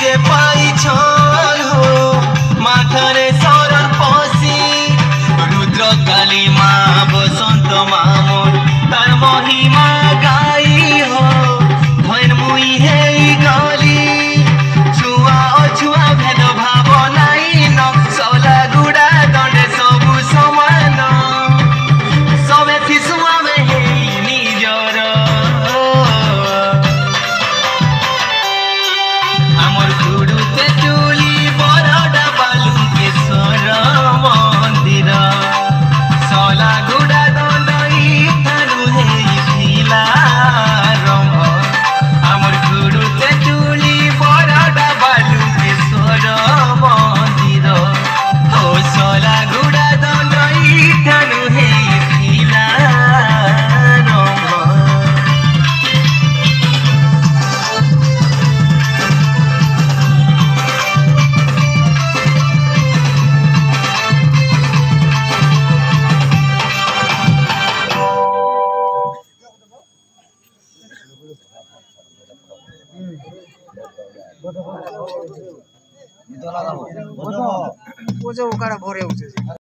যে পাইছন হো মাথারে সরল পশি রুদ্র কালী মা বসন্ত মামর তার মহিমা গাই হো ধন মুই হেই গলি ছুয়া অছুয়া ভেদ ভাব নাই ন সলা গুড়া দণ্ডে সবু সমান সবে থিসু আমি হেই নিজর আমার গুড়ুতে চুলি বড়ডা বালুকেশ্বর মন্দির সলা গুড়া দণ্ড ইঠারু হেইছিলা রম্ভ আমার গুড়ুতে চুলি বড়ডা বালুকেশ্বর মন্দির ও সলা গুড়া দণ্ড ইঠারু হেইছিলা রম্ভ वो जो ओकारा भरे उठे